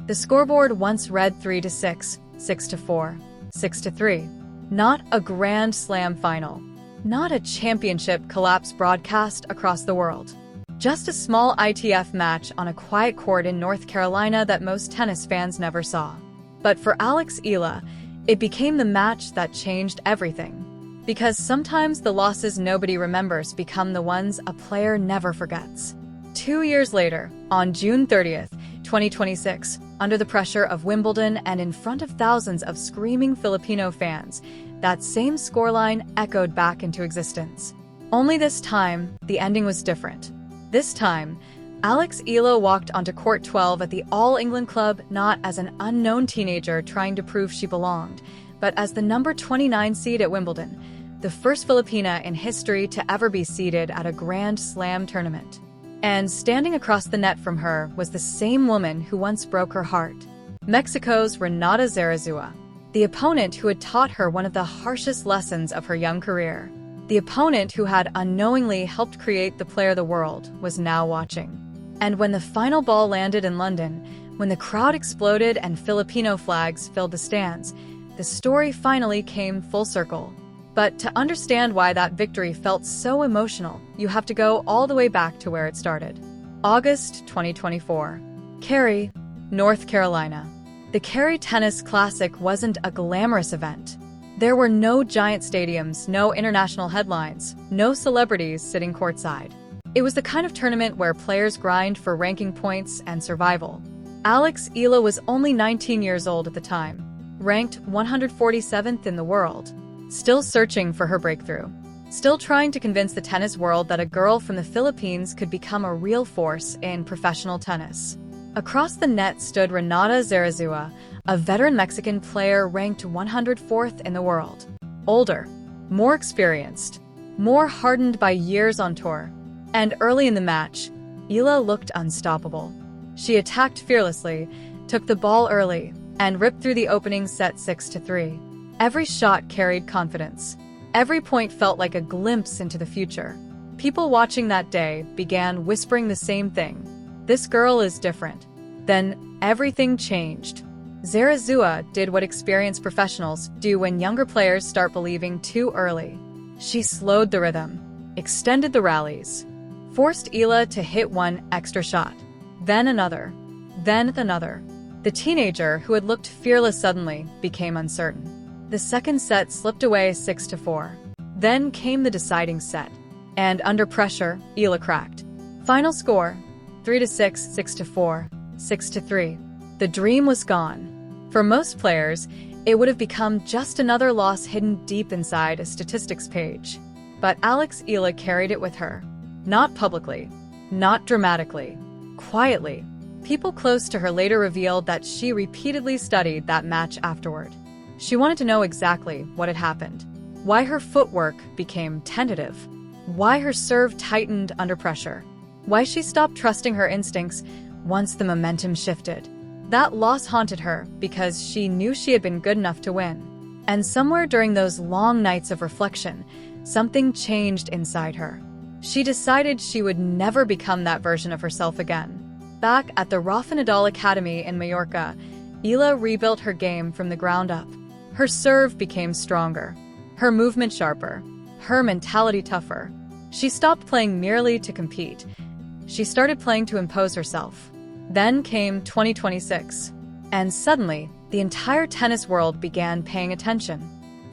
The scoreboard once read 3-6, 6-4, 6-3. Not a Grand Slam final. Not a championship collapse broadcast across the world. Just a small ITF match on a quiet court in North Carolina that most tennis fans never saw. But for Alex Eala, it became the match that changed everything. Because sometimes the losses nobody remembers become the ones a player never forgets. 2 years later, on June 30th, 2026, under the pressure of Wimbledon and in front of thousands of screaming Filipino fans, that same scoreline echoed back into existence. Only this time, the ending was different. This time, Alex Eala walked onto court 12 at the All England Club not as an unknown teenager trying to prove she belonged, but as the number 29 seed at Wimbledon, the first Filipina in history to ever be seeded at a Grand Slam tournament. And standing across the net from her was the same woman who once broke her heart. Mexico's Renata Zarazua, the opponent who had taught her one of the harshest lessons of her young career. The opponent who had unknowingly helped create the player the world was now watching. And when the final ball landed in London, when the crowd exploded and Filipino flags filled the stands, the story finally came full circle. But to understand why that victory felt so emotional, you have to go all the way back to where it started. August 2024. Cary, North Carolina. The Cary Tennis Classic wasn't a glamorous event. There were no giant stadiums, no international headlines, no celebrities sitting courtside. It was the kind of tournament where players grind for ranking points and survival. Alex Eala was only 19 years old at the time, ranked 147th in the world. Still searching for her breakthrough. Still trying to convince the tennis world that a girl from the Philippines could become a real force in professional tennis. Across the net stood Renata Zarazua, a veteran Mexican player ranked 104th in the world. Older, more experienced, more hardened by years on tour. And early in the match, Eala looked unstoppable. She attacked fearlessly, took the ball early, and ripped through the opening set 6-3. Every shot carried confidence. Every point felt like a glimpse into the future. People watching that day began whispering the same thing. This girl is different. Then everything changed. Zarazua did what experienced professionals do when younger players start believing too early. She slowed the rhythm, extended the rallies, forced Eala to hit one extra shot. Then another. Then another. The teenager who had looked fearless suddenly became uncertain. The second set slipped away 6-4. Then came the deciding set. And under pressure, Eala cracked. Final score, 3-6, 6-4, 6-3. The dream was gone. For most players, it would have become just another loss hidden deep inside a statistics page. But Alex Eala carried it with her. Not publicly, not dramatically, quietly. People close to her later revealed that she repeatedly studied that match afterward. She wanted to know exactly what had happened, why her footwork became tentative, why her serve tightened under pressure, why she stopped trusting her instincts once the momentum shifted. That loss haunted her because she knew she had been good enough to win. And somewhere during those long nights of reflection, something changed inside her. She decided she would never become that version of herself again. Back at the Rafa Nadal Academy in Mallorca, Eala rebuilt her game from the ground up. Her serve became stronger, her movement sharper, her mentality tougher. She stopped playing merely to compete. She started playing to impose herself. Then came 2026, and suddenly, the entire tennis world began paying attention.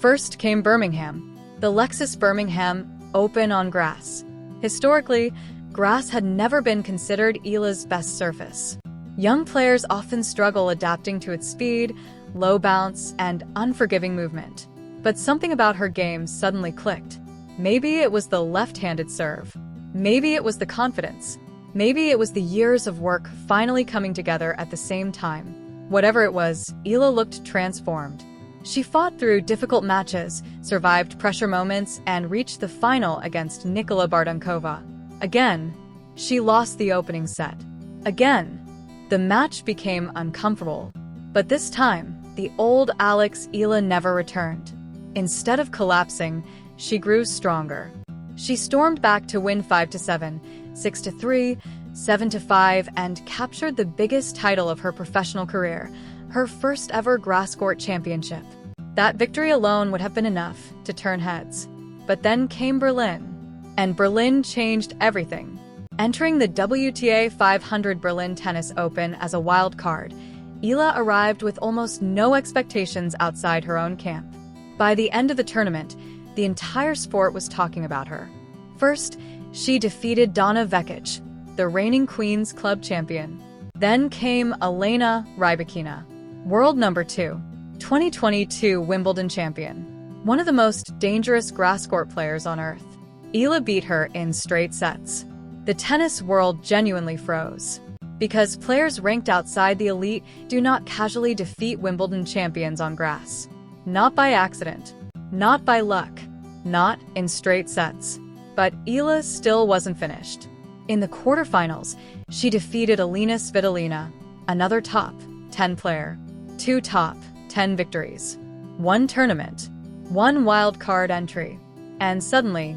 First came Birmingham, the Lexus Birmingham Open on grass. Historically, grass had never been considered Eala's best surface. Young players often struggle adapting to its speed, low bounce, and unforgiving movement. But something about her game suddenly clicked. Maybe it was the left-handed serve. Maybe it was the confidence. Maybe it was the years of work finally coming together at the same time. Whatever it was, Eala looked transformed. She fought through difficult matches, survived pressure moments, and reached the final against Nicola Bardunkova. Again, she lost the opening set. Again, the match became uncomfortable. But this time, the old Alex Eala never returned. Instead of collapsing, she grew stronger. She stormed back to win 5-7, 6-3, 7-5, and captured the biggest title of her professional career, her first ever grass court championship. That victory alone would have been enough to turn heads. But then came Berlin, and Berlin changed everything. Entering the WTA 500 Berlin Tennis Open as a wild card, Eala arrived with almost no expectations outside her own camp. By the end of the tournament, the entire sport was talking about her. First, she defeated Donna Vekic, the reigning Queen's Club champion. Then came Elena Rybakina, world number 2, 2022 Wimbledon champion, one of the most dangerous grass court players on earth. Eala beat her in straight sets. The tennis world genuinely froze, because players ranked outside the elite do not casually defeat Wimbledon champions on grass. Not by accident, not by luck, not in straight sets. But Eala still wasn't finished. In the quarterfinals, she defeated Alina Svitolina, another top 10 player, 2 top 10 victories, 1 tournament, 1 wild card entry. And suddenly,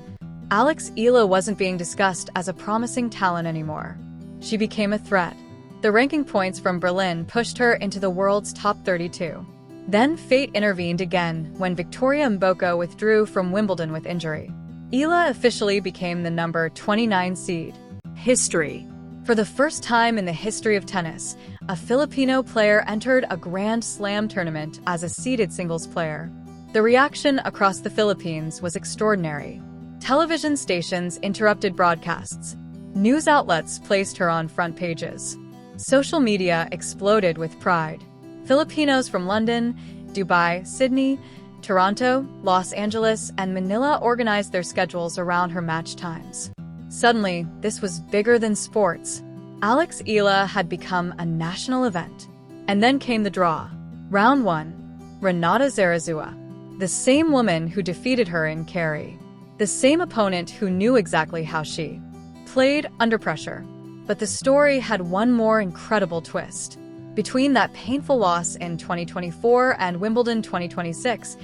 Alex Eala wasn't being discussed as a promising talent anymore. She became a threat. The ranking points from Berlin pushed her into the world's top 32. Then fate intervened again when Victoria Mboko withdrew from Wimbledon with injury. Eala officially became the number 29 seed. History. For the first time in the history of tennis, a Filipino player entered a Grand Slam tournament as a seeded singles player. The reaction across the Philippines was extraordinary. Television stations interrupted broadcasts. News outlets placed her on front pages. Social media exploded with pride. Filipinos from London, Dubai, Sydney, Toronto, Los Angeles, and Manila organized their schedules around her match times. Suddenly, this was bigger than sports. Alex Eala had become a national event. And then came the draw. Round 1. Renata Zarazua. The same woman who defeated her in Kerry. The same opponent who knew exactly how she played under pressure. But the story had one more incredible twist. Between that painful loss in 2024 and Wimbledon 2026,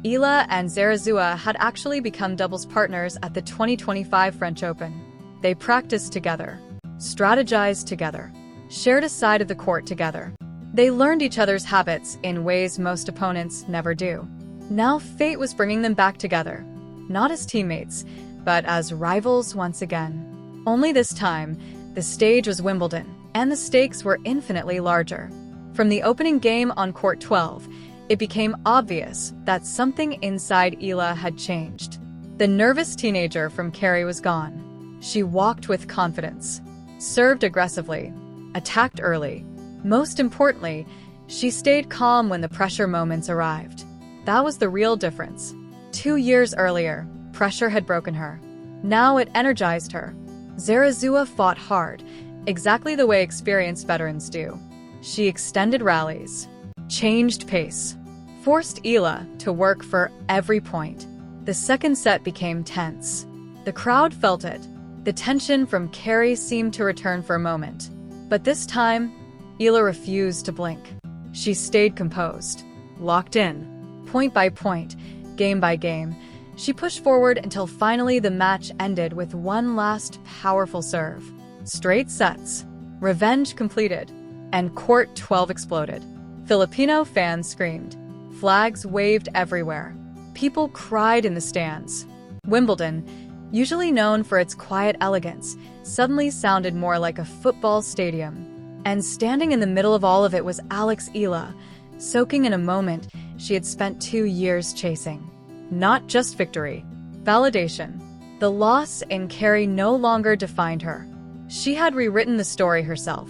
Eala and Zarazua had actually become doubles partners at the 2025 French Open. They practiced together, strategized together, shared a side of the court together. They learned each other's habits in ways most opponents never do. Now fate was bringing them back together, not as teammates, but as rivals once again. Only this time, the stage was Wimbledon, and the stakes were infinitely larger. From the opening game on court 12, it became obvious that something inside Eala had changed. The nervous teenager from Kerry was gone. She walked with confidence, served aggressively, attacked early. Most importantly, she stayed calm when the pressure moments arrived. That was the real difference. 2 years earlier, pressure had broken her. Now it energized her. Zarazua fought hard, exactly the way experienced veterans do. She extended rallies, changed pace, forced Eala to work for every point. The second set became tense. The crowd felt it. The tension from Kerry seemed to return for a moment. But this time, Eala refused to blink. She stayed composed, locked in. Point by point, game by game, she pushed forward until finally the match ended with one last powerful serve. Straight sets, revenge completed, and court 12 exploded. Filipino fans screamed. Flags waved everywhere. People cried in the stands. Wimbledon, usually known for its quiet elegance, suddenly sounded more like a football stadium. And standing in the middle of all of it was Alex Eala, soaking in a moment she had spent 2 years chasing. Not just victory, validation. The loss in Kerry no longer defined her. She had rewritten the story herself.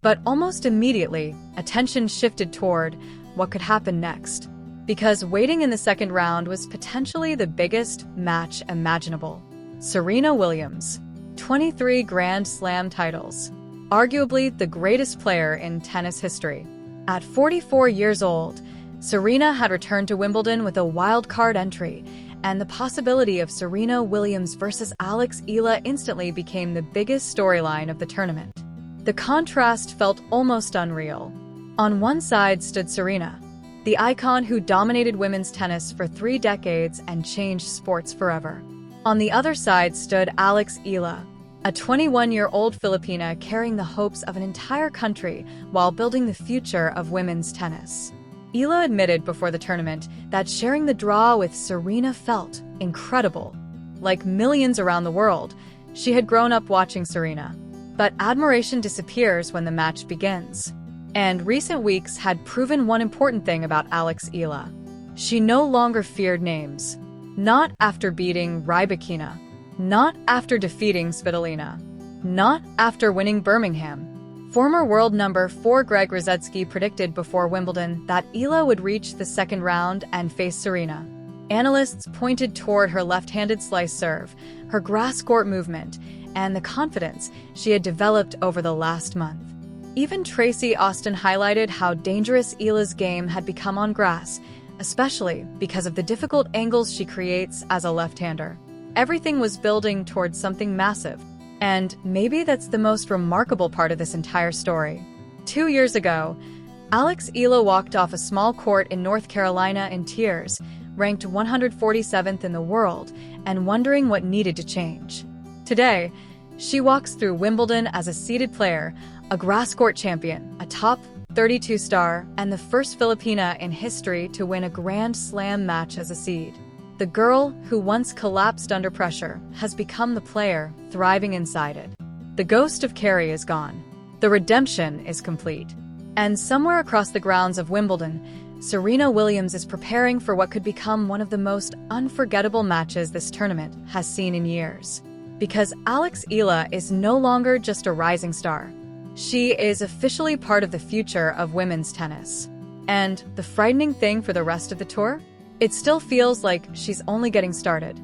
But almost immediately, attention shifted toward what could happen next. Because waiting in the second round was potentially the biggest match imaginable. Serena Williams, 23 Grand Slam titles. Arguably the greatest player in tennis history. At 44 years old, Serena had returned to Wimbledon with a wild card entry, and the possibility of Serena Williams versus Alex Eala instantly became the biggest storyline of the tournament. The contrast felt almost unreal. On one side stood Serena, the icon who dominated women's tennis for 3 decades and changed sports forever. On the other side stood Alex Eala, a 21-year-old Filipina carrying the hopes of an entire country while building the future of women's tennis. Eala admitted before the tournament that sharing the draw with Serena felt incredible. Like millions around the world, she had grown up watching Serena. But admiration disappears when the match begins. And recent weeks had proven one important thing about Alex Eala. She no longer feared names. Not after beating Rybakina. Not after defeating Svitolina. Not after winning Birmingham. Former world number 4 Greg Rosetsky predicted before Wimbledon that Eala would reach the second round and face Serena. Analysts pointed toward her left-handed slice serve, her grass court movement, and the confidence she had developed over the last month. Even Tracy Austin highlighted how dangerous Eala's game had become on grass, especially because of the difficult angles she creates as a left-hander. Everything was building towards something massive. And maybe that's the most remarkable part of this entire story. 2 years ago, Alex Eala walked off a small court in North Carolina in tears, ranked 147th in the world, and wondering what needed to change. Today, she walks through Wimbledon as a seeded player, a grass court champion, a top 32 star, and the first Filipina in history to win a Grand Slam match as a seed. The girl who once collapsed under pressure has become the player thriving inside it. The ghost of Carey is gone. The redemption is complete. And somewhere across the grounds of Wimbledon, Serena Williams is preparing for what could become one of the most unforgettable matches this tournament has seen in years. Because Alex Eala is no longer just a rising star. She is officially part of the future of women's tennis. And the frightening thing for the rest of the tour? It still feels like she's only getting started.